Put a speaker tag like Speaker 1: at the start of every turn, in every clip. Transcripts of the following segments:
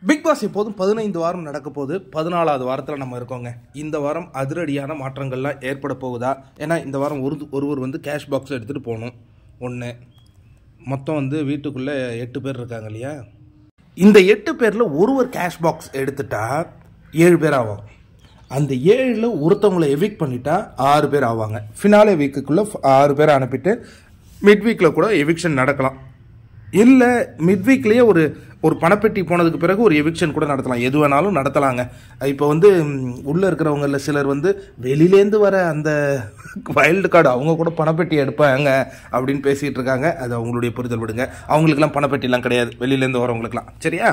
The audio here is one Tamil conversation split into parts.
Speaker 1: பிக் பாஸ் எப்போதும் 15 வாரம் நடக்க போது 14வது வாரத்தில் நம்ம இருக்கோங்க. இந்த வாரம் அதிரடியான மாற்றங்கள்லாம் ஏற்பட போகுதா? ஏன்னா இந்த வாரம் ஒருவர் வந்து கேஷ் பாக்ஸ் எடுத்துகிட்டு போகணும். ஒன்று மொத்தம் வந்து வீட்டுக்குள்ளே 8 பேர் இருக்காங்க இல்லையா? இந்த 8 பேரில் ஒருவர் கேஷ் பாக்ஸ் எடுத்துட்டா 7 பேர் ஆகும். அந்த 7ல் ஒருத்தவங்களை எவிக்ட் பண்ணிட்டா 6 பேர் ஆவாங்க. ஃபினாலே வீக்குக்குள்ளே 6 பேரை அனுப்பிட்டு மிட் வீக்கில் கூட எவிக்ஷன் நடக்கலாம். இல்லை மிட் வீக்லேயே ஒரு பணப்பெட்டி போனதுக்கு பிறகு ஒரு எவிக்ஷன் கூட நடத்தலாம். எது வேணாலும் நடத்தலாங்க. இப்போ வந்து உள்ளே இருக்கிறவங்களில் சிலர் வந்து வெளியிலேருந்து வர அந்த வைல்டு கார்டு அவங்க கூட பணப்பெட்டி எடுப்பாங்க அப்படின்னு பேசிகிட்டு இருக்காங்க. அது அவங்களுடைய புரிதல் விடுங்க. அவங்களுக்குலாம் பணப்பெட்டிலாம் கிடையாது, வெளியிலேருந்து வரவங்களுக்குலாம். சரியா?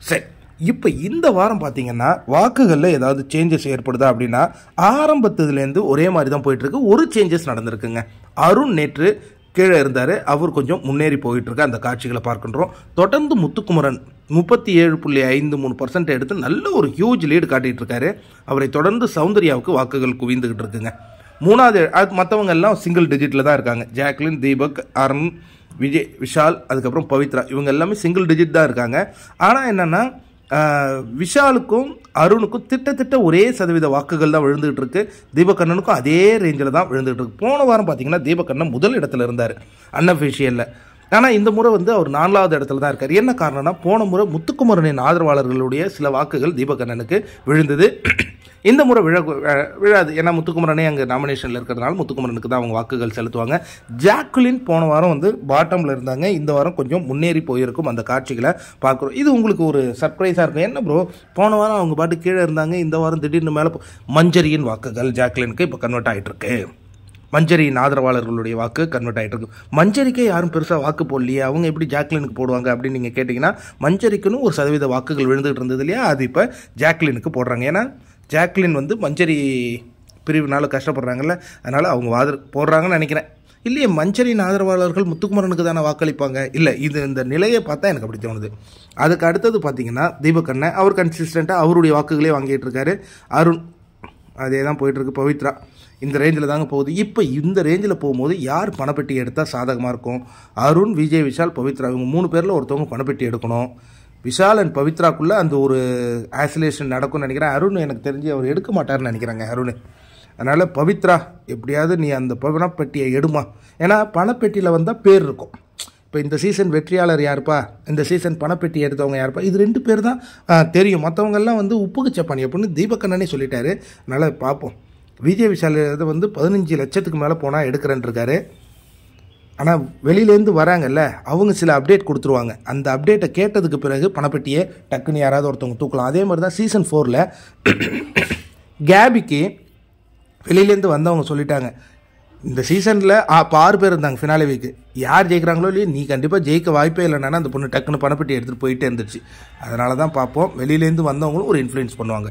Speaker 1: சரி, இப்போ இந்த வாரம் பார்த்தீங்கன்னா வாக்குகளில் ஏதாவது சேஞ்சஸ் ஏற்படுதா அப்படின்னா ஆரம்பத்துலேருந்து ஒரே மாதிரி தான் போயிட்டுருக்கு. ஒரு சேஞ்சஸ் நடந்திருக்குங்க. அருண் நேற்று கீழே இருந்தார், அவர் கொஞ்சம் முன்னேறி போயிட்டுருக்கு. அந்த காட்சிகளை பார்க்கின்றோம். தொடர்ந்து முத்துக்குமரன் 37.53% எடுத்து நல்ல ஒரு ஹியூஜ் லீடு காட்டிகிட்டு இருக்காரு. அவரை தொடர்ந்து சௌந்தர்யாவுக்கு வாக்குகள் குவிந்துக்கிட்டு இருக்குங்க. மூணாவது மற்றவங்க எல்லாம் சிங்கிள் டிஜிட்டில் தான் இருக்காங்க. ஜாக்லின், தீபக், அருண், விஜய், விஷால், அதுக்கப்புறம் பவித்ரா, இவங்க எல்லாமே சிங்கிள் டிஜிட் தான் இருக்காங்க. ஆனால் என்னென்னா விஷாலுக்கும் அருணுக்கும் திட்டத்திட்ட ஒரே சதவீத வாக்குகள் தான் விழுந்துகிட்டு இருக்கு. தீபக்கண்ணனுக்கும் அதே ரேஞ்சில் தான் விழுந்துகிட்டு இருக்கு. போன வாரம் பார்த்தீங்கன்னா தீபக்கண்ணன் முதல் இடத்துல இருந்தார் அன்அஃபிஷியலில். ஆனால் இந்த முறை வந்து அவர் 4வது இடத்துல தான் இருக்கார். என்ன காரணம்னா போன முறை முத்துக்குமரனின் ஆதரவாளர்களுடைய சில வாக்குகள் தீபக்கண்ணனுக்கு விழுந்தது. இந்த முறை விழாது. ஏன்னா முத்துக்குமரனே அங்கே நாமினேஷனில் இருக்கிறதுனால முத்துக்குமரனுக்கு தான் அவங்க வாக்குகள் செலுத்துவாங்க. ஜாக்குலின் போன வாரம் வந்து பாட்டமில் இருந்தாங்க. இந்த வாரம் கொஞ்சம் முன்னேறி போயிருக்கும். அந்த காட்சிகளை பார்க்குறோம். இது உங்களுக்கு ஒரு சர்ப்ரைஸாக இருக்கும். என்ன ப்ரோ, போன வாரம் அவங்க பாட்டு கீழே இருந்தாங்க, இந்த வாரம் திடீர்னு மேலே மஞ்சரியின் வாக்குகள் ஜாக்குலினுக்கு இப்போ கன்வெர்ட் ஆகிட்டு இருக்கு. மஞ்சரியின் ஆதரவாளர்களுடைய வாக்கு கன்வெர்ட் ஆகிட்டு இருக்கு. மஞ்சரிக்கே யாரும் பெருசாக வாக்கு போடலையே, அவங்க எப்படி ஜாக்லினுக்கு போடுவாங்க அப்படின்னு நீங்கள் கேட்டிங்கன்னா மஞ்சரிக்குன்னு ஒரு சதவீத வாக்குகள் விழுந்துகிட்டு இருந்தது இல்லையா? அது இப்போ ஜாக்லினுக்கு போடுறாங்க. ஏன்னா ஜாக்லின் வந்து மஞ்சரி பிரிவினால் கஷ்டப்படுறாங்கல்ல, அதனால் அவங்க போடுறாங்கன்னு நினைக்கிறேன். இல்லையே, மஞ்சரியின் ஆதரவாளர்கள் முத்துக்குமரனுக்கு தானே வாக்களிப்பாங்க? இல்லை, இந்த நிலையை பார்த்தா எனக்கு அப்படி தோணுது. அதுக்கு அடுத்தது பார்த்தீங்கன்னா தீபக்கண்ணன், அவர் கன்சிஸ்டண்ட்டாக அவருடைய வாக்குகளே வாங்கிட்டு இருக்காரு. அருண் அதே தான் போயிட்டுருக்கு. பவித்ரா இந்த ரேஞ்சில் தாங்க போகுது. இப்போ இந்த ரேஞ்சில் போகும்போது யார் பணப்பெட்டி எடுத்தால் சாதகமாக இருக்கும்? அருண், விஜய், விஷால், பவித்ரா, இவங்க 3 பேரில் ஒருத்தவங்க பணப்பெட்டி எடுக்கணும். விஷால் அண்ட் பவித்ராக்குள்ளே அந்த ஒரு ஆசிலேஷன் நடக்கும்னு நினைக்கிறேன். அருண் எனக்கு தெரிஞ்சு அவர் எடுக்க மாட்டார்னு நினைக்கிறாங்க அருண். அதனால் பவித்ரா எப்படியாவது நீ அந்த பணப்பெட்டியை எடுமா. ஏன்னா பணப்பெட்டியில் வந்தால் பேர் இருக்கும். இப்போ இந்த சீசன் வெற்றியாளர் யாருப்பா, இந்த சீசன் பணப்பெட்டி எடுத்தவங்க யாருப்பா, இது 2 பேர் தான் தெரியும். மற்றவங்கெல்லாம் வந்து உப்புக்கு சப்பானி அப்படின்னு தீபக்கண்ணனே சொல்லிட்டாரு. அதனால் பார்ப்போம். விஜய் விஷால் வந்து 15 லட்சத்துக்கு மேலே போனால் எடுக்கிறேன்னு இருக்காரு. ஆனால் வெளியிலேருந்து வராங்கல்ல, அவங்க சில அப்டேட் கொடுத்துருவாங்க. அந்த அப்டேட்டை கேட்டதுக்கு பிறகு பணப்பெட்டியை டக்குன்னு யாராவது ஒருத்தவங்க தூக்கலாம். அதே மாதிரி தான் சீசன் 4ல் கேபிக்கு வெளியிலேருந்து வந்தவங்க சொல்லிட்டாங்க, இந்த சீசனில் 6 பேர் இருந்தாங்க ஃபினாலே வீக்கு. யார் ஜெயிக்கிறாங்களோ இல்லையோ, நீ கண்டிப்பாக ஜெயிக்க வாய்ப்பே இல்லைன்னா அந்த பொண்ணு டக்குன்னு பணப்பெட்டி எடுத்துகிட்டு போயிட்டே இருந்துச்சு. அதனால தான் பார்ப்போம். வெளியிலேருந்து வந்தவங்களும் ஒரு இன்ஃப்ளூயன்ஸ் பண்ணுவாங்க.